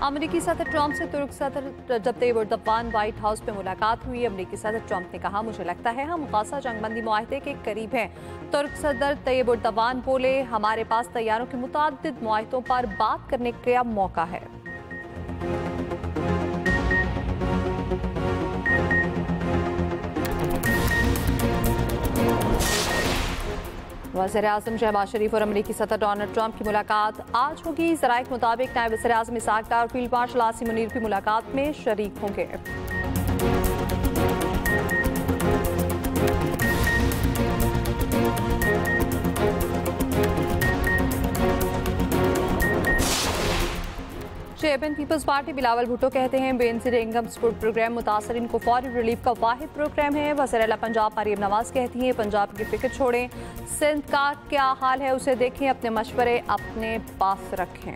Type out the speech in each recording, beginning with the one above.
अमेरिकी सदर ट्रंप से तुर्क सदर रजब तैयब एर्दोगान व्हाइट हाउस में मुलाकात हुई। अमेरिकी सदर ट्रंप ने कहा, मुझे लगता है हम खासा जंगबंदी मुआहदे के करीब हैं। तुर्क सदर तैयब एर्दोगान बोले, हमारे पास तैयारों के मुताद्दिद मुआहदों पर बात करने का मौका है। वज़ीर-ए-आज़म शहबाज शरीफ और अमेरिकी सदर डोनाल्ड ट्रंप की मुलाकात आज होगी। ज़राए के मुताबिक नायब वज़ीर-ए-आज़म इसहाक डार और फील्ड मार्शल आसिम मुनीर भी मुलाकात में शरीक होंगे। चेयरमैन पीपल्स पार्टी बिलावल भुट्टो कहते हैं, बेनजीर इनकम सपोर्ट प्रोग्राम मुतासरीन को फौरी रिलीफ का वाहिद प्रोग्राम है। वज़ीर-ए-आला पंजाब मरियम नवाज कहती हैं, पंजाब की फिक्र छोड़ें, सिंध का क्या हाल है उसे देखें, अपने मशवरे अपने पास रखें।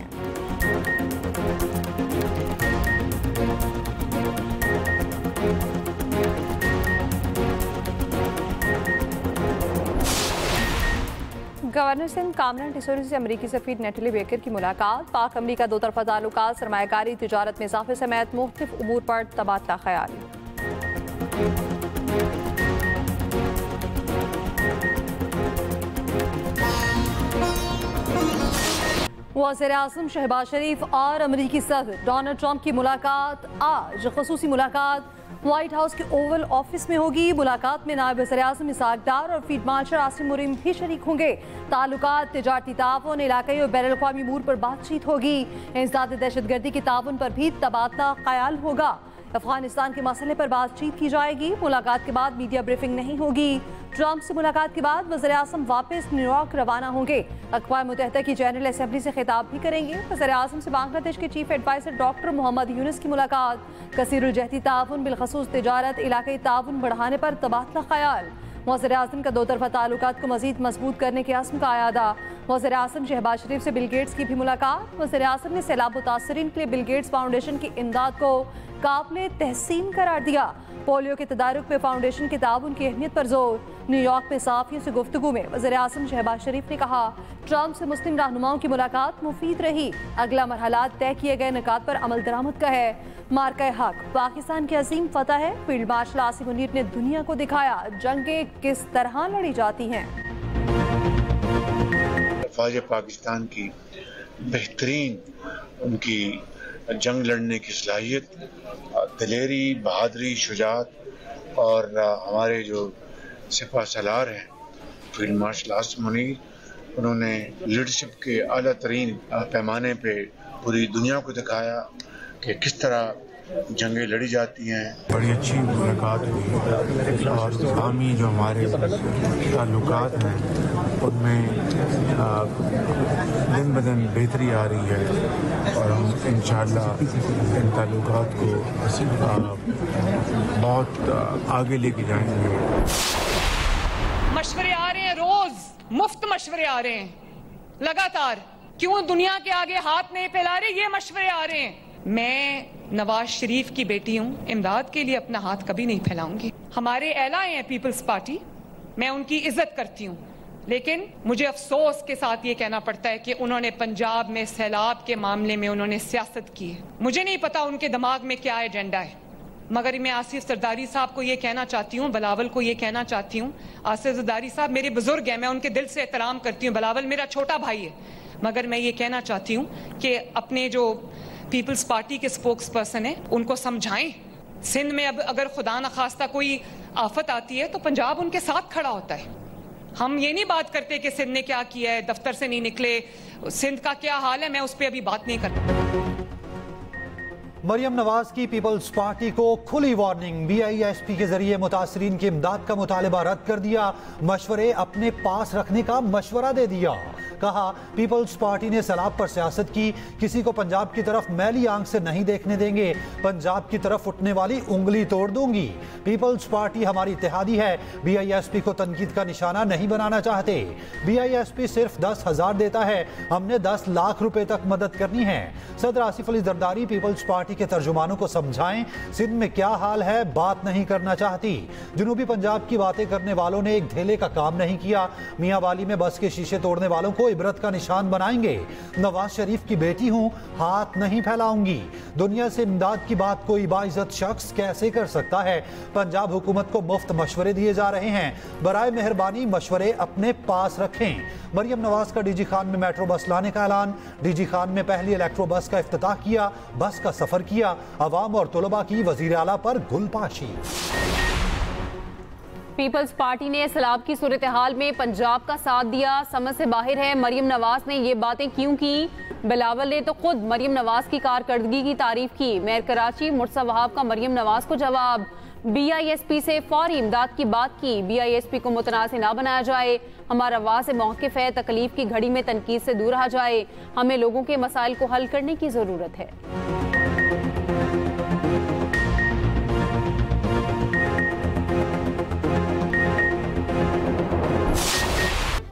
गवर्नर सिंध कामरान टिसोरी से अमरीकी सफीर नेटली बेकर की मुलाकात। पाक अमरीका दो तरफा ताल्लुकात, सरमायाकारी, तिजारत में इजाफे समेत मुख्तलिफ उमूर पर तबादला ख्याल। वज़ीर-ए-आज़म शहबाज शरीफ और अमरीकी सदर डोनाल्ड ट्रंप की मुलाकात आज ख़ुसूसी मुलाकात व्हाइट हाउस के ओवल ऑफिस में होगी। मुलाकात में नायब वज़ीर-ए-आज़म इसहाक डार और फील्ड मार्शल आसिम मुनीर भी शरीक होंगे। ताल्लुकात, तिजारती ताउन, इलाकाई और बैनुल-अक़वामी अमूर पर बातचीत होगी। इंसदाद दहशतगर्दी के ताउन पर भी तबादला ख्याल होगा। अफगानिस्तान के मसले पर बातचीत की जाएगी। मुलाकात के बाद मीडिया ब्रीफिंग नहीं होगी। ट्रंप से मुलाकात के बाद वज़ीर-ए-आज़म वापस न्यूयॉर्क रवाना होंगे। अक़वाम मुत्तहिदा की जनरल असेंबली से खिताब भी करेंगे। वज़ीर-ए-आज़म से बांग्लादेश के chief adviser doctor Mohammad Yunus की मुलाकात। कसीरुल-जहती ताउन, बिलखसूस तिजारत, इलाकाई ताउन बढ़ाने पर तबादला ख्याल। वज़ीर-ए-आज़म का दो तरफा ताल्लुकात को मज़ीद मजबूत करने के अज़्म का आयादा। वज़ीर-ए-आज़म शहबाज शरीफ से बिल गेट्स की भी मुलाकात। वज़ीर-ए-आज़म ने सैलाब मुतासरीन के लिए बिल गेट्स फाउंडेशन की इमदाद को काबिल तहसीन करार दिया। पोलियो के तदारुक में फाउंडेशन के ताउन की अहमियत पर जोर। न्यूयॉर्क में सहाफ़ियों से गुफ्तगू में वज़ीर-ए-आज़म शहबाज शरीफ ने कहा, ट्रंप से मुस्लिम रहनुमाओं की मुलाकात मुफीद रही। अगला मरहला तय किए गए निकात पर अमल दरामद का है। मार्का हक पाकिस्तान की अजीम फतह है। फील्ड मार्शल आसिम मुनीर ने दुनिया को दिखाया जंगें किस तरह लड़ी जाती हैं। फौज पाकिस्तान की बेहतरीन उनकी जंग लड़ने की सलाहियत, दिलेरी, बहादुरी, शुजाअत और हमारे जो सिपा सलार हैं फील्ड मार्शल आसिम मुनीर, उन्होंने लीडरशिप के आला तरीन पैमाने पे पूरी दुनिया को दिखाया कि किस तरह जंगें लड़ी जाती हैं। बड़ी अच्छी मुलाकात हुई और बाहमी जो हमारे ताल्लुकात हैं उनमें दिन ब दिन बेहतरी आ रही है और हम इंशाअल्लाह इन ताल्लुकात को बहुत आगे लेके जाएंगे। मशवरे आ रहे हैं, रोज मुफ्त मशवरे आ रहे हैं लगातार। क्यों दुनिया के आगे हाथ नहीं फैला रहे? ये मशवरे आ रहे हैं। मैं नवाज शरीफ की बेटी हूँ, इमदाद के लिए अपना हाथ कभी नहीं फैलाऊंगी। हमारे एलाए हैं पीपल्स पार्टी, मैं उनकी इज्जत करती हूँ, लेकिन मुझे अफसोस के साथ ये कहना पड़ता है कि उन्होंने पंजाब में सैलाब के मामले में उन्होंने सियासत की है। मुझे नहीं पता उनके दिमाग में क्या एजेंडा है, मगर मैं आसिफ जरदारी साहब को ये कहना चाहती हूँ, बिलावल को ये कहना चाहती हूँ, आसिफ जरदारी साहब मेरे बुजुर्ग हैं, मैं उनके दिल से एहतराम करती हूँ। बिलावल मेरा छोटा भाई है, मगर मैं ये कहना चाहती हूँ कि अपने जो पीपल्स पार्टी के स्पोक्स पर्सन है उनको समझाएं। सिंध में अब अगर खुदा न खास्ता कोई आफत आती है तो पंजाब उनके साथ खड़ा होता है। हम ये नहीं बात करते कि सिंध ने क्या किया है, दफ्तर से नहीं निकले, सिंध का क्या हाल है, मैं उस पर अभी बात नहीं करता। मरियम नवाज की पीपल्स पार्टी को खुली वार्निंग। BISP के जरिए मुतासरीन की इमदाद का मुतालबा रद्द कर दिया। मशवरे अपने पास रखने का मशवरा दे दिया। कहा, पीपल्स पार्टी ने सैलाब पर सियासत की, किसी को पंजाब की तरफ मैली आंख से नहीं देखने देंगे, पंजाब की तरफ उठने वाली उंगली तोड़ दूंगी। पीपल्स पार्टी हमारी इत्तेहादी है, BISP को तनकीद का निशाना नहीं बनाना चाहते। BISP सिर्फ 10,000 देता है, हमने 10 लाख रुपए तक मदद करनी है। सदर आसिफ अली जरदारी पीपल्स पार्टी के तर्जुमानों को समझाएं, सिंध में क्या हाल है बात नहीं करना चाहती। जनूबी पंजाब की बातें करने वालों ने एक धेले का काम नहीं किया। मियां वाली में बस के शीशे तोड़ने वालों को को इबरत का निशान बनाएंगे। नवाज शरीफ की बेटी हूं, हाथ नहीं फैलाऊंगी। दुनिया से इमदाद की बात कोई बाइज्जत शख्स कैसे कर सकता है? पंजाब हुकूमत को मुफ्त मशवरे दिए जा रहे हैं, बराए मेहरबानी मशवरे अपने पास रखें। मरियम नवाज का डीजी खान में मेट्रो बस लाने का ऐलान। डीजी खान में पहली इलेक्ट्रो बस का इफ्तिताह किया, बस का सफर किया। अवाम और तुलबा की वजीर आला पर गुलपाशी। पीपल्स पार्टी ने सैलाब की सूरत हाल में पंजाब का साथ दिया, समझ से बाहर है। मरियम नवाज ने ये बातें क्यों की? बिलावल ने तो खुद मरियम नवाज की कारकर्दगी की तारीफ की। मेयर कराची मुर्तज़ा वहाब का मरियम नवाज को जवाब। BISP से फौरी इमदाद की बात की। BISP को मुतनाज़ ना बनाया जाए। हमारा वाज़ मौक़िफ़ है, तकलीफ की घड़ी में तनकीद से दूर रहा जाए। हमें लोगों के मसाइल को हल करने की ज़रूरत है।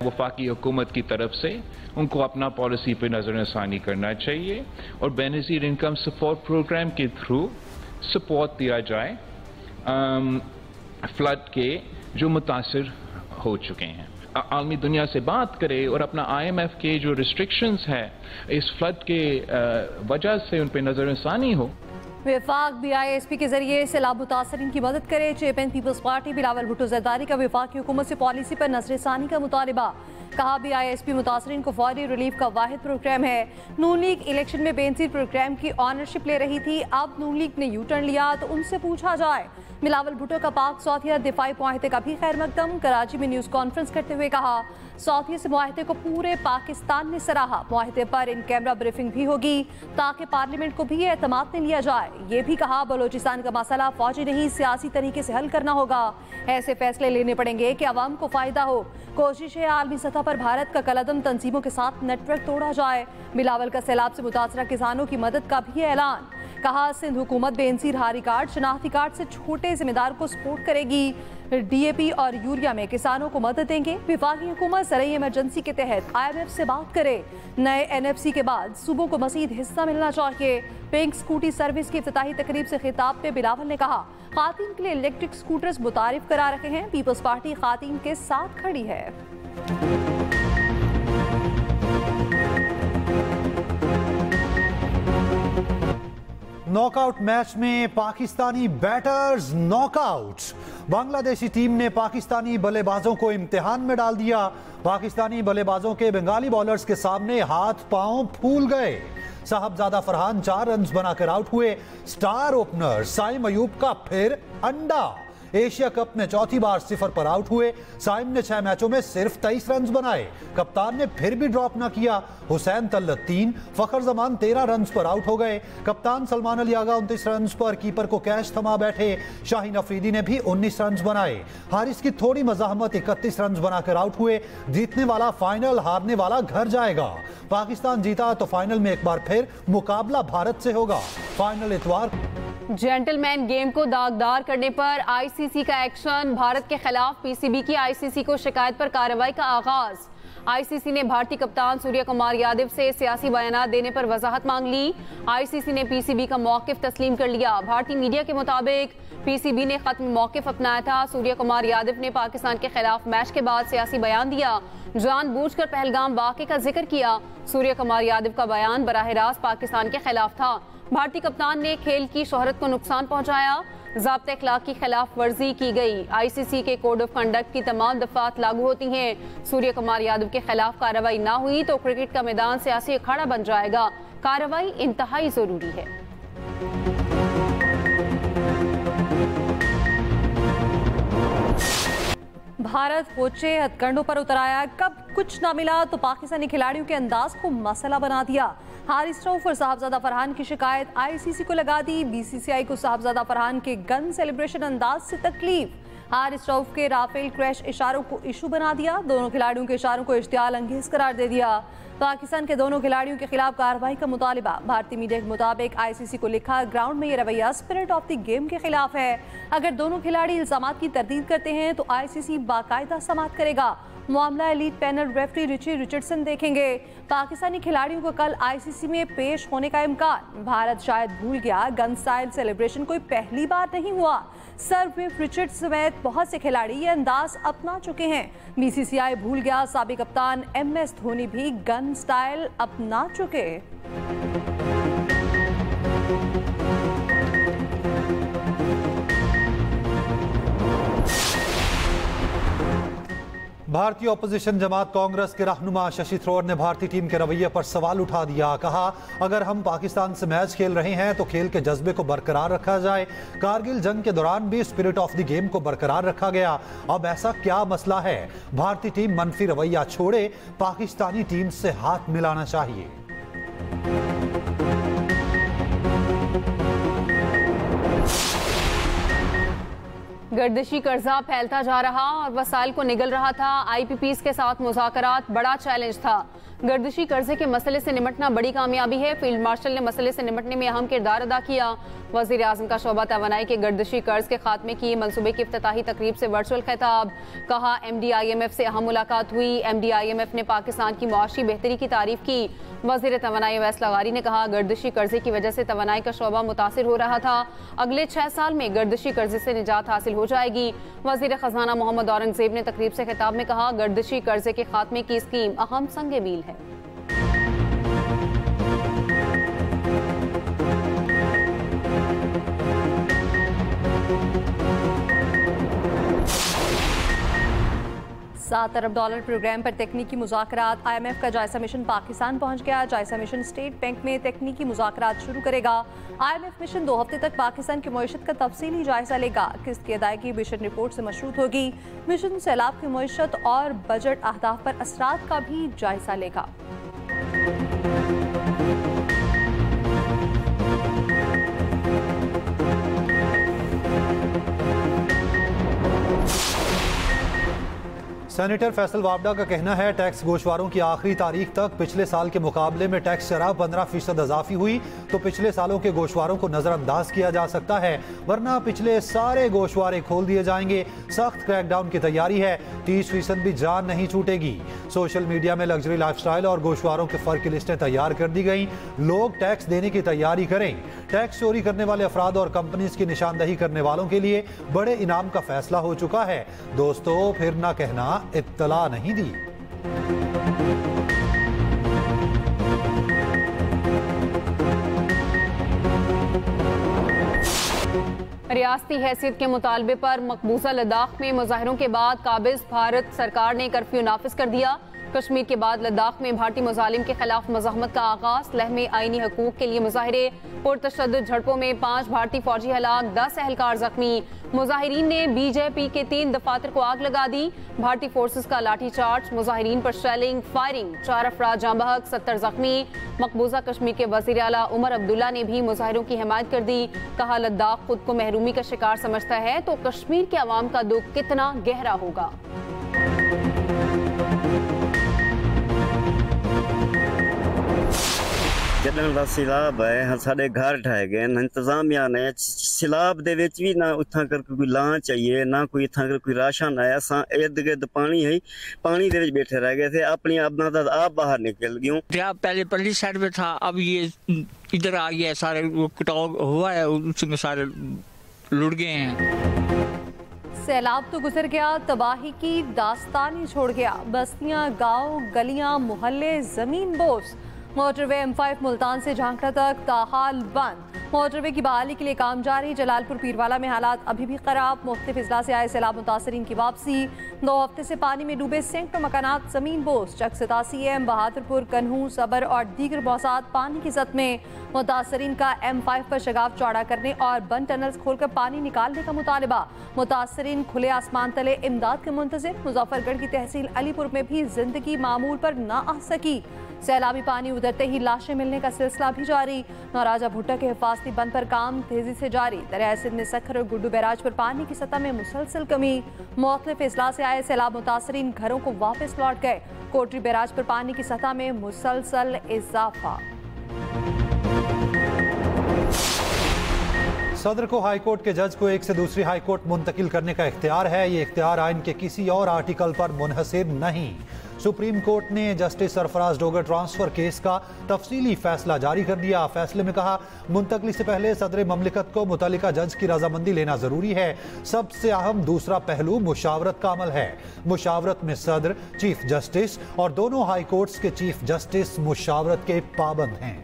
वफाकी हुकूमत की तरफ से उनको अपना पॉलिसी पे नज़रसानी करना चाहिए और बेनज़ीर इनकम सपोर्ट प्रोग्राम के थ्रू सपोर्ट दिया जाए फ्लड के जो मुतासिर हो चुके हैं। आलमी दुनिया से बात करें और अपना IMF के जो रिस्ट्रिक्शंस है इस फ्लड के वजह से उन पर नज़रसानी हो। विफाक BISP के जरिए सैलाब मुतासरीन की मदद करे। चेयरमैन पीपल्स पार्टी बिलावल भुट्टो जरदारी का विफाकी हुकूमत से पॉलिसी पर नजरसानी का मुतालबा। कहा BISP मुतासरीन को फौरी रिलीफ का वाहिद प्रोग्राम है। नून लीग इलेक्शन में बेनजीर प्रोग्राम की ऑनरशिप ले रही थी, अब नून लीग ने यू टर्न लिया तो उनसे पूछा जाए। बिलावल भुट्टो का पाक सौथिया दिफाई मुआहदे का भी खैर मकदम। कराची में न्यूज़ कॉन्फ्रेंस करते हुए कहा सौथिया से मुआहदे को पूरे पाकिस्तान ने सराहा। मुआहदे पर इन कैमरा ब्रीफिंग भी होगी ताकि पार्लियामेंट को भी एतमाद में लिया जाए। ये भी कहा बलोचिस्तान का मसला फौजी नहीं सियासी तरीके से हल करना होगा। ऐसे फैसले लेने पड़ेंगे कि अवाम को फायदा हो। कोशिश है आलमी सतह पर भारत का कलदम तंजीमों के साथ नेटवर्क तोड़ा जाए। बिलावल का सैलाब से मुतासरा किसानों की मदद का भी ऐलान। कहा सिंध हुकूमत बेनजीर हारी कार्ड शनाख्ती कार्ड से छोटे जिम्मेदार को सपोर्ट करेगी। DAP और यूरिया में किसानों को मदद देंगे। विफाकी हुकूमत ज़रूरी इमरजेंसी के तहत IMF से बात करे। नए NFC के बाद सूबों को मज़ीद हिस्सा मिलना चाहिए। पिंक स्कूटी सर्विस की इफ्तिताही तकरीब से खिताब पे बिलावल ने कहा खातीन के लिए इलेक्ट्रिक स्कूटर्स मुतारिफ करा रखे हैं। पीपल्स पार्टी खातीन के साथ खड़ी है। नॉकआउट मैच में Pakistani batters knockout. Bangladeshi team ने पाकिस्तानी बल्लेबाजों को इम्तिहान में डाल दिया। पाकिस्तानी बल्लेबाजों के बंगाली बॉलर्स के सामने हाथ पांव फूल गए। साहबजादा फरहान 4 रन बनाकर आउट हुए। स्टार ओपनर साइम अयूब का फिर अंडा। एशिया कप में चौथी बार 0 पर आउट हुए। साइम ने 6 मैचों में सिर्फ 23 रन बनाए। कप्तान ने फिर भी ड्रॉप न किया। हुसैन तल्लत 3, फखर जमान 13 रन पर आउट हो गए। कप्तान सलमान अली आगा 29 रन पर कीपर को कैच थमा बैठे। शाहीन अफरीदी ने भी 19 रन बनाए। हारिस की थोड़ी मजाहमत 31 रन बनाकर आउट हुए। जीतने वाला फाइनल, हारने वाला घर जाएगा। पाकिस्तान जीता तो फाइनल में एक बार फिर मुकाबला भारत से होगा। फाइनल इतवार। जेंटलमैन गेम को दागदार करने पर ICC का एक्शन। भारत के खिलाफ PCB की ICC को शिकायत पर कार्रवाई का आगाज। ICC ने भारतीय कप्तान सूर्य कुमार यादव से सियासी बयान देने पर वजाहत मांग ली। ICC ने PCB का मौकिफ तस्लीम कर लिया। भारतीय मीडिया के मुताबिक PCB ने खत्म मौकिफ अपनाया था। सूर्य कुमार यादव ने पाकिस्तान के खिलाफ मैच के बाद सियासी बयान दिया, जानबूझकर पहलगाम वाक़े का जिक्र किया। सूर्य कुमार यादव का बयान बराह रास्त पाकिस्तान के खिलाफ था। भारतीय कप्तान ने खेल की शोहरत को नुकसान पहुंचाया। ज़ाब्ते अखलाक की खिलाफ वर्जी की गई। ICC के कोड ऑफ कंडक्ट की तमाम दफात लागू होती हैं। सूर्य कुमार यादव के खिलाफ कार्रवाई ना हुई तो क्रिकेट का मैदान सियासी अखाड़ा बन जाएगा। कार्रवाई इंतहाई जरूरी है। भारत होचे हथकंडों पर उतर आया। कब कुछ ना मिला तो पाकिस्तानी खिलाड़ियों के अंदाज को मसला बना दिया। हारिस रऊफ और साहबजादा फरहान की शिकायत ICC को लगा दी। BCCI को साहबजादा फरहान के गन सेलिब्रेशन अंदाज से तकलीफ। हारिस रऊफ के राफेल क्रैश इशारों को इशू बना दिया। दोनों खिलाड़ियों के इशारों को इश्तियाल अंगेज करार दे दिया। पाकिस्तान के दोनों खिलाड़ियों के खिलाफ कार्रवाई का मुतालिबा। भारतीय मीडिया के मुताबिक ICC को लिखा ग्राउंड में ये रवैया स्पिरिट ऑफ द गेम के खिलाफ है। अगर दोनों खिलाड़ी इल्जामात की तरदीद करते हैं तो ICC बाकायदा समाअत करेगा। मामला elite panel referee Richie Richardson देखेंगे। पाकिस्तानी खिलाड़ियों को कल आईसीसी में पेश होने का इम्कान। भारत शायद भूल गया गन स्टाइल सेलिब्रेशन कोई पहली बार नहीं हुआ। सरब्रिफ रिचर्ड्स समेत बहुत से खिलाड़ी ये अंदाज अपना चुके हैं। बीसीसीआई भूल गया साबिक कप्तान MS धोनी भी गन स्टाइल अपना चुके। भारतीय ऑपोजिशन जमात कांग्रेस के रहनुमा शशि थरूर ने भारतीय टीम के रवैये पर सवाल उठा दिया। कहा, अगर हम पाकिस्तान से मैच खेल रहे हैं तो खेल के जज्बे को बरकरार रखा जाए। कारगिल जंग के दौरान भी स्पिरिट ऑफ द गेम को बरकरार रखा गया। अब ऐसा क्या मसला है? भारतीय टीम मनफी रवैया छोड़े, पाकिस्तानी टीम से हाथ मिलाना चाहिए। गर्दिशी कर्जा फैलता जा रहा और वसाइल को निगल रहा था। IPPs के साथ मुज़ाकरात बड़ा चैलेंज था। गर्दिशी कर्जे के मसले से निमटना बड़ी कामयाबी है। फील्ड मार्शल ने मसले से निमटने में अहम किरदार अदा किया। वज़ीर आज़म का शोबा तवानाई के गर्दिशी कर्ज के खात्मे की मंसूबे की इफ्तिताही तकरीब से वर्चुअल खिताब। कहा, MD IMF से अहम मुलाकात हुई। MD IMF ने पाकिस्तान की मुआशी बेहतरी की तारीफ की। वज़ीर तवानाई अवैस लगारी ने कहा, गर्दिशी कर्जे की वजह से तवानाई का शोबा मुतासिर हो रहा था। अगले 6 साल में गर्दिशी कर्जे से निजात हासिल हो जाएगी। वज़ीर खजाना मोहम्मद औरंगजेब ने तकरीब से खिताब में कहा, गर्दिशी कर्जे के खात्मे की स्कीम अहम संग मील है। $7 अरब प्रोग्राम पर तकनीकी मुज़ाकरात। IMF का जायजा मिशन पाकिस्तान पहुंच गया। जायजा मिशन स्टेट बैंक में तकनीकी मुज़ाकरात शुरू करेगा। IMF मिशन 2 हफ्ते तक पाकिस्तान की मईशत का तफसीली जायजा लेगा। किस्त की अदायगी मिशन रिपोर्ट से मशरूत होगी। मिशन सैलाब की मईशत और बजट अहदाफ पर असरात का भी जायजा लेगा। सेनेटर फैसल वाबडा का कहना है, टैक्स गोशवारों की आखिरी तारीख तक पिछले साल के मुकाबले में टैक्स शरह 15% इजाफी हुई तो पिछले सालों के गोशवारों को नजरअंदाज किया जा सकता है, वरना पिछले सारे गोशवारे खोल दिए जाएंगे। सख्त क्रैकडाउन की तैयारी है, 30% भी जान नहीं छूटेगी। सोशल मीडिया में लग्जरी लाइफस्टाइल और गोशवारों के फर्क की लिस्टें तैयार कर दी गई। लोग टैक्स देने की तैयारी करें। टैक्स चोरी करने वाले अफराद और कंपनीज की निशानदही करने वालों के लिए बड़े इनाम का फैसला हो चुका है। दोस्तों, फिर ना कहना इत्तला नहीं दी। रियासती हैसियत के मुतालबे पर मकबूजा लद्दाख में मुजाहरों के बाद काबिज भारत सरकार ने कर्फ्यू नाफिज कर दिया। कश्मीर के बाद लद्दाख में भारतीय मुजालिम के खिलाफ मज़ाहमत का आगाज। लह में आईनी हकूक के लिए मुजाहरे। पुरतशद्दुद झड़पों में 5 भारतीय फौजी हलाक, 10 एहलकार जख्मी। मुजाहिरीन ने BJP के 3 दफातर को आग लगा दी। भारतीय फोर्सेस का लाठी चार्ज, मुजाहिरीन पर शेलिंग, फायरिंग, 4 अफराद जाँ बहक, 70 जख्मी। मकबूजा कश्मीर के वज़ीर आला उमर अब्दुल्ला ने भी मुजाहिरों की हिमायत कर दी। कहा, लद्दाख खुद को महरूमी का शिकार समझता है तो कश्मीर के अवाम का दुख कितना गहरा होगा। जॾहिं ਦਾ ਸैलाब है साढ़े घर ढह गए इंतजामिया ने सैलाब दे विच भी ना उथा करके कोई लां चाहिए ना कोई इथा कर कोई राशन आया। असां इर्द गिर्द पानी है, पानी दे विच बैठे रह गए थे। अपनी अपना तो आप बाहर निकल गए। दरिया पहले परली साइड में था, अब ये इधर आ गया। सारे वो कटाव हुआ है, उसमें सारे लुट गए हैं। सैलाब तो गुजर गया, तबाही की दास्तान ही छोड़ गया। बस्तियां, गांव, गलियां, मोहल्ले जमीन बोस। मोटरवे M5 मुल्तान से झांकड़ा तक ताहाल बंद। मोटरवे की बहाली के लिए काम जारी। जलालपुर पीरवाला में हालात अभी भी खराब। मुख्तलिफ अजला से आए सैलाब मुतासरीन की वापसी। 2 हफ्ते से पानी में डूबे सैकड़ों मकानात जमीन बोस। चक 87 M, बहादुरपुर, कन्हू, सबर और दीगर मौसात पानी की जद में। मुतासरीन का M5 पर शगाफ चौड़ा करने और बंद टनल्स खोलकर पानी निकालने का मुतालबा। मुतासरीन खुले आसमान तले इमदाद के मुंतजिर। मुजफ्फरगढ़ की तहसील अलीपुर में भी जिंदगी मामूल पर ना आ सकी। सैलाबी पानी उतरते ही लाशें मिलने का सिलसिला भी जारी। महाराजा भुट्टा के हिफाजती बंद पर काम तेजी से जारी। दरिया सिंध में सखर और गुड्डू बैराज पर पानी की सतह में मुसलसल कमी। मुख्तलिफ अजला से आए सैलाब मुतासरीन घरों को वापस लौट गए। कोटरी बैराज पर पानी की सतह में मुसलसल इजाफा। सदर को हाईकोर्ट के जज को एक से दूसरी हाईकोर्ट मुंतकिल करने का इख्तियार है। ये इख्तियार आइन के किसी और आर्टिकल पर मुनहसिर नहीं। सुप्रीम कोर्ट ने justice Sarfaraz Dogar transfer case का तफसीली फैसला जारी कर दिया। फैसले में कहा, मुंतकली से पहले सदर ममलिकत को मुतल्लिका जज की रजामंदी लेना जरूरी है। सबसे अहम दूसरा पहलू मुशावरत का अमल है। मुशावरत में सदर, चीफ जस्टिस और दोनों हाई कोर्ट्स के चीफ जस्टिस मुशावरत के पाबंद हैं।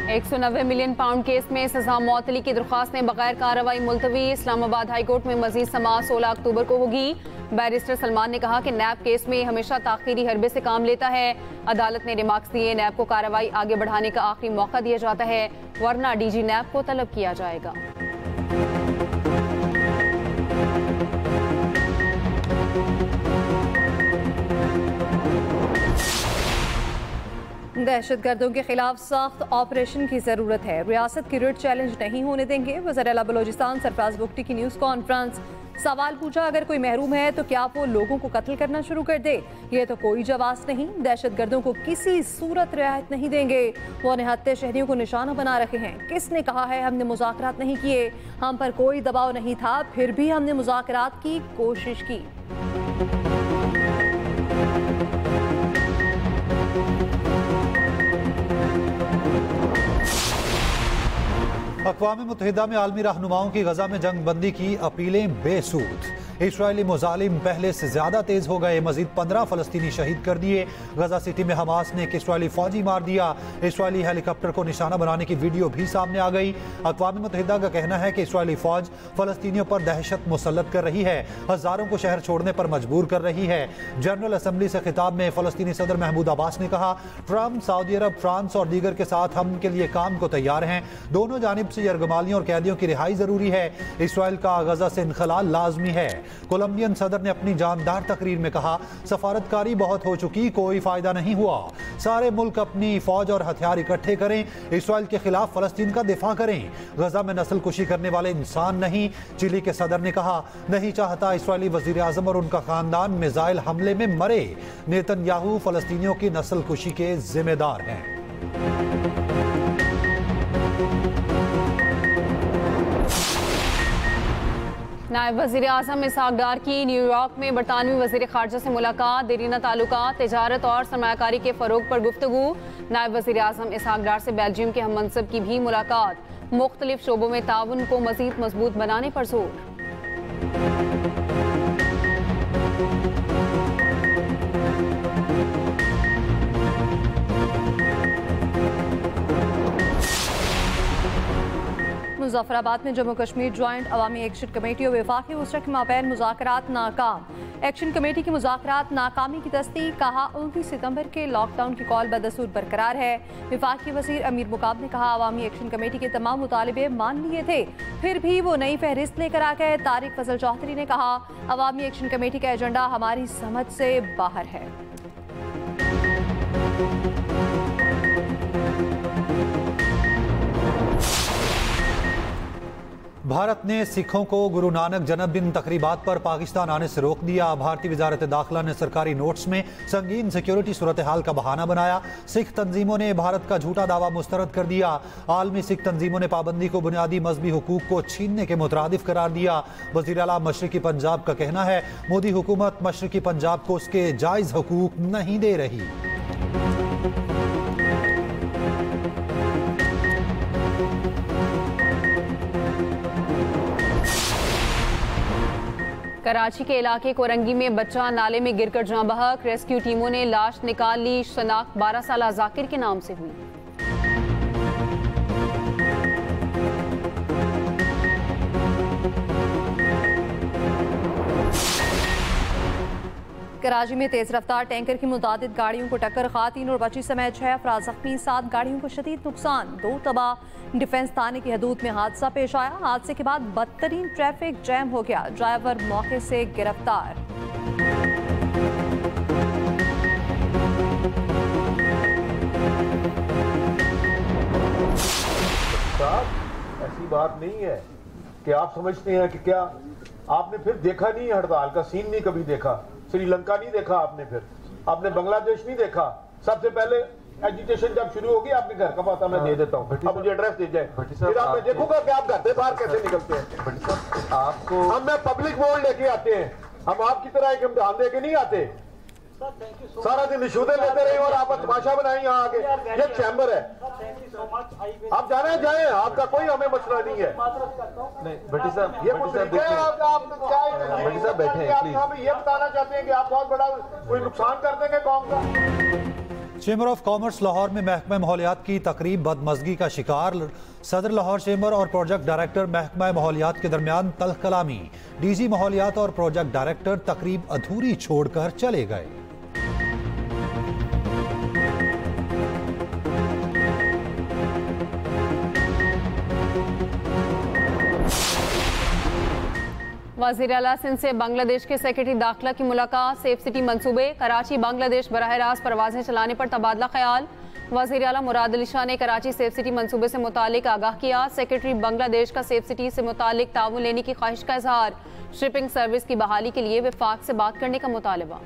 190 मिलियन पाउंड केस में सजा मौतली की दरख्वास्तें बगैर कार्रवाई मुलतवी। इस्लामाबाद हाईकोर्ट में मजीद समाअत 16 अक्टूबर को होगी। बैरिस्टर सलमान ने कहा कि नैब केस में हमेशा ताखीरी हरबे से काम लेता है। अदालत ने रिमार्क्स दिए, नैब को कार्रवाई आगे बढ़ाने का आखिरी मौका दिया जाता है, वरना डीजी नैब को तलब किया जाएगा। दहशतगर्दों के खिलाफ सख्त ऑपरेशन की जरूरत है। रियासत की रिट चैलेंज नहीं होने देंगे। वज़ीर आला बलोचिस्तान सरफराज बुगटी की न्यूज़ कॉन्फ्रेंस। सवाल पूछा, अगर कोई महरूम है तो क्या वो लोगों को कत्ल करना शुरू कर दे? ये तो कोई जवाब नहीं। दहशतगर्दों को किसी सूरत रियायत नहीं देंगे। वो निहत्ते शहरियों को निशाना बना रखे हैं। किसने कहा है हमने मुज़ाकरात नहीं किए? हम पर कोई दबाव नहीं था, फिर भी हमने मुज़ाकरात की कोशिश की। अक़वाम मुत्तहिदा में आलमी रहनुमाओं की गजा में जंग बंदी की अपीलें बेसूद। इसराइली मुजालिम पहले से ज्यादा तेज हो गए। मजीद 15 फलस्तीनी शहीद कर दिए। गजा सिटी में हमास ने एक इसराइली फौजी मार दिया। इसराइली हेलीकॉप्टर को निशाना बनाने की वीडियो भी सामने आ गई। अक़वाम मुत्तहिदा का कहना है कि इसराइली फौज फलस्तीनियों पर दहशत मुसल्लत कर रही है, हजारों को शहर छोड़ने पर मजबूर कर रही है। जनरल असम्बली से खिताब में फलस्तीनी सदर महमूद अब्बास ने कहा, ट्रंप, सऊदी अरब, फ्रांस और दीगर के साथ हम के लिए काम को तैयार हैं। दोनों जानिब से यरगमालियों और कैदियों की रिहाई जरूरी है। इसराइल का गजा से इनखलाल लाजमी है। कोलंबियन सदर ने अपनी जानदार तकरीर में कहा, सफारतकारी बहुत हो चुकी, कोई फायदा नहीं हुआ। सारे मुल्क अपनी फौज और हथियार इकट्ठे करें, इसराइल के खिलाफ फलस्तीन का दिफा करें। गजा में नस्ल कुशी करने वाले इंसान नहीं। चिली के सदर ने कहा, नहीं चाहता इसराइली वजीर आजम और उनका खानदान मिसाइल हमले में मरे। नेतन्याहू फलस्तीनियों की नस्ल कुशी के जिम्मेदार हैं। नायब वज़ीर आज़म इसहाक डार की न्यूयॉर्क में बरतानवी वज़ीर ख़ारजा से मुलाकात। देरीना ताल्लुकात, तिजारत और सरमायाकारी के फ़रोग पर गुफ्तगू। नायब वज़ीर आज़म इसहाक डार से बेल्जियम के हम मनसब की भी मुलाकात। मुख्तलिफ शोबों में ताउन को मज़ीद मजबूत बनाने पर जोर। मुजफ्फराबाद में जम्मू कश्मीर ज्वाइंट अवामी एक्शन कमेटी और वफाकी उसरा के माबैन मुज़ाकरात नाकाम। एक्शन कमेटी की मुज़ाकरात नाकामी की तस्दीक। कहा, 29 सितंबर के लॉकडाउन की कॉल बदस्तूर बरकरार है। वफाकी वज़ीर अमीर मुकाब ने कहा, अवामी एक्शन कमेटी के तमाम मुतालिबे मान लिए थे, फिर भी वो नई फहरिस्त लेकर आ गए। तारिक फजल चौधरी ने कहा, अवामी एक्शन कमेटी का एजेंडा हमारी समझ से बाहर है। भारत ने सिखों को गुरु नानक जन्मदिन तकरीबात पर पाकिस्तान आने से रोक दिया। भारतीय वजारत दाखिला ने सरकारी नोट्स में संगीन सिक्योरिटी सूरत हाल का बहाना बनाया। सिख तंजीमों ने भारत का झूठा दावा मुस्तरद कर दिया। आलमी सिख तंजीमों ने पाबंदी को बुनियादी मजहबी हुकूक को छीनने के मुतरादिफ करार दिया। वज़ीर आला मशरकी पंजाब का कहना है, मोदी हुकूमत मशरकी पंजाब को उसके जायज़ हुकूक नहीं दे रही। कराची के इलाके कोरंगी में बच्चा नाले में गिरकर जाँ बहक। रेस्क्यू टीमों ने लाश निकाल ली। शनाख्त 12 साला जाकिर के नाम से हुई। कराची में तेज रफ्तार टैंकर की मुतादिद गाड़ियों को टक्कर। खातून और बच्ची समेत 6 अफराद जख्मी, 7 गाड़ियों को शदीद नुकसान, 2 तबाह। डिफेंस थाने की हदूद में हादसा पेश आया। हादसे के बाद बदतरीन ट्रैफिक जैम हो गया। ड्राइवर मौके से गिरफ्तार। ऐसी बात नहीं है कि आप समझते हैं कि क्या आपने फिर देखा नहीं, हड़ताल का सीन नहीं कभी देखा। श्रीलंका नहीं देखा आपने, फिर आपने बांग्लादेश नहीं देखा। सबसे पहले एजुकेशन जब शुरू होगी आपके घर का पता मैं दे देता हूँ, अब मुझे एड्रेस दे जाए, फिर आप मैं देखूंगा कि आप घर से बाहर कैसे निकलते हैं। आपको हम मैं पब्लिक बोर्ड लेके आते हैं, हम आपकी तरह एक इम्तिहान दे के नहीं आते। सारा दिन रिश्वतें लेते रहे और आप तमाशा बनाए यहाँ आगे। ये चैम्बर है, आप जाने जाए, आपका कोई हमें मसला नहीं है। नहीं भट्टी साहब, ये बैठे हैं, आप ये बताना चाहते हैं कि आप बहुत बड़ा कोई नुकसान कर देंगे कौम का। चेंबर ऑफ कॉमर्स लाहौर में महकमा माहौलियात की तकरीब बदमज़गी का शिकार। सदर लाहौर चेंबर और प्रोजेक्ट डायरेक्टर महकमा माहौलियात के दरमियान तल्ख कलामी। डीजी माहौलियात और प्रोजेक्ट डायरेक्टर तकरीब अधूरी छोड़कर चले गए। वज़ीर आला सिंध से बांग्लादेश के सेक्रेटरी दाखिला की मुलाकात। सेफ सिटी मंसूबे, कराची बांग्लादेश बराह रास्त परवाजें चलाने पर तबादला ख्याल। वज़ीर आला मुराद अली शाह ने कराची सेफ सिटी मंसूबे से मुतालिक आगाह किया। सेक्रेटरी बांग्लादेश का सेफ सिटी से मुतालिक ताउन लेने की ख्वाहिश का इजहार। शिपिंग सर्विस की बहाली के लिए विफाक से बात करने का मुतालबा।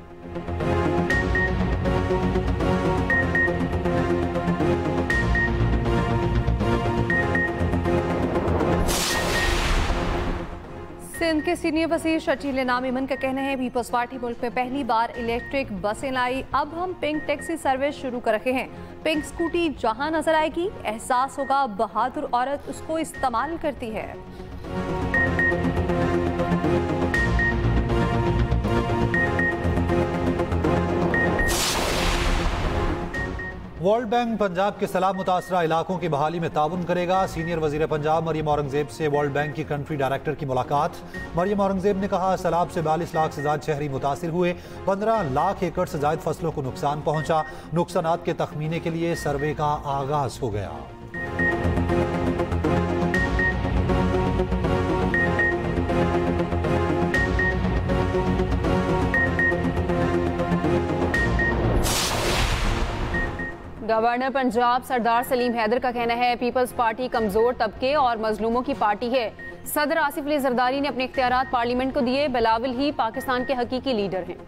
सिंध के सीनियर वज़ीर शकील इनाम इमन का कहना है पीपल्स पार्टी मुल्क में पहली बार इलेक्ट्रिक बसें लाई। अब हम पिंक टैक्सी सर्विस शुरू कर रखे हैं। पिंक स्कूटी जहां नजर आएगी एहसास होगा बहादुर औरत उसको इस्तेमाल करती है। वर्ल्ड बैंक पंजाब के सैलाब मुतासरा इलाकों की बहाली में ताउन करेगा। सीनियर वजीर पंजाब मरियम औरंगजेब से वर्ल्ड बैंक की कंट्री डायरेक्टर की मुलाकात। मरियम औरंगजेब ने कहा सैलाब से 42 लाख से ज्यादा शहरी मुतासिर हुए, 15 लाख एकड़ से ज्यादा फसलों को नुकसान पहुंचा। नुकसानात के तखमीने के लिए सर्वे का आगाज हो गया। गवर्नर पंजाब सरदार सलीम हैदर का कहना है पीपल्स पार्टी कमजोर तबके और मजलूमों की पार्टी है। सदर आसिफ अली जरदारी ने अपने इख्तियारात पार्लियामेंट को दिए। बिलावल ही पाकिस्तान के हकीकी लीडर हैं।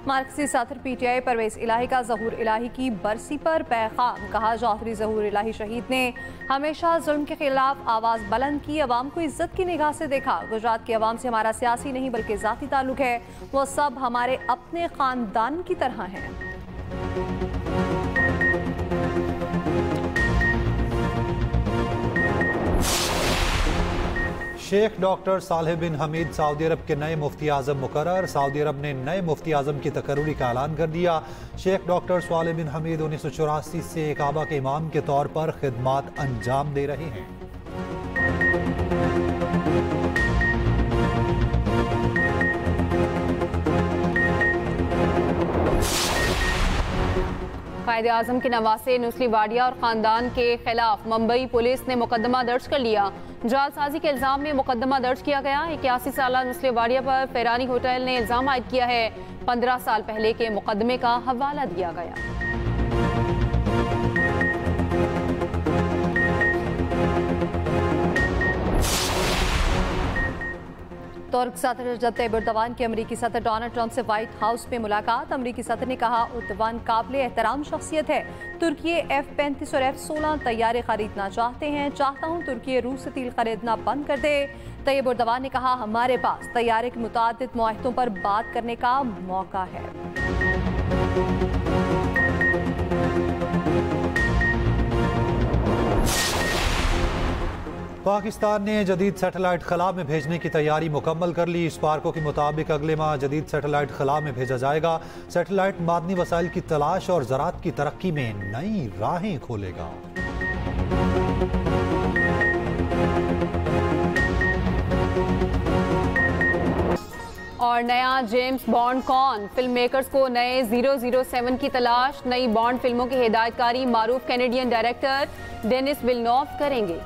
मार्क्सी साथर पीटीआई परवेज इलाही का ज़हूर इलाही की बरसी पर पैगाम। कहा जाफरी ज़हूर इलाही शहीद ने हमेशा जुल्म के खिलाफ आवाज़ बुलंद की, अवाम को इज्जत की निगाह से देखा। गुजरात की अवाम से हमारा सियासी नहीं बल्कि ज़ाती ताल्लुक है, वो सब हमारे अपने ख़ानदान की तरह हैं। शेख डॉक्टर सालेह बिन हमीद सऊदी अरब के नए मुफ्ती आज़म मुकर्रर। सऊदी अरब ने नए मुफ्ती आज़म की तकर्रुरी का ऐलान कर दिया। शेख डॉक्टर सालेह बिन हमीद 1984 से काबा के इमाम के तौर पर खिदमात अंजाम दे रहे हैं। कायदे आजम के नवासे नुस्ली वाडिया और खानदान के खिलाफ मुंबई पुलिस ने मुकदमा दर्ज कर लिया। जालसाजी के इल्जाम में मुकदमा दर्ज किया गया। 81 साला नुस्ली वाडिया पर फेरानी होटल ने इल्जाम आयद किया है। 15 साल पहले के मुकदमे का हवाला दिया गया। तुर्क सदर रजब तैयब एर्दोगान की अमरीकी सदर डोनाल्ड ट्रंप से व्हाइट हाउस में मुलाकात। अमरीकी सदर ने कहा एर्दोगान काबिल एहतराम शख्सियत है। तुर्की F-35 और F-16 तैयारे खरीदना चाहते हैं। चाहता हूँ तुर्की रूस से तेल खरीदना बंद कर दे। तैयब एर्दोगान ने कहा हमारे पास तैयारे के मुतादिद मुआहदों पर बात करने का मौका है। पाकिस्तान ने जदीद सैटेलाइट खला में भेजने की तैयारी मुकम्मल कर ली। स्पार्को के मुताबिक अगले माह जदीद सैटेलाइट खला में भेजा जाएगा। सैटेलाइट मादनी वसाइल की तलाश और ज़राअत की तरक्की में नई राहें खोलेगा। और नया जेम्स बॉन्ड कौन? फिल्म मेकर्स को नए 007 की तलाश। नई बॉन्ड फिल्मों की हिदायतकारी मारूफ कैनेडियन डायरेक्टर डेनिस विलनोव करेंगे।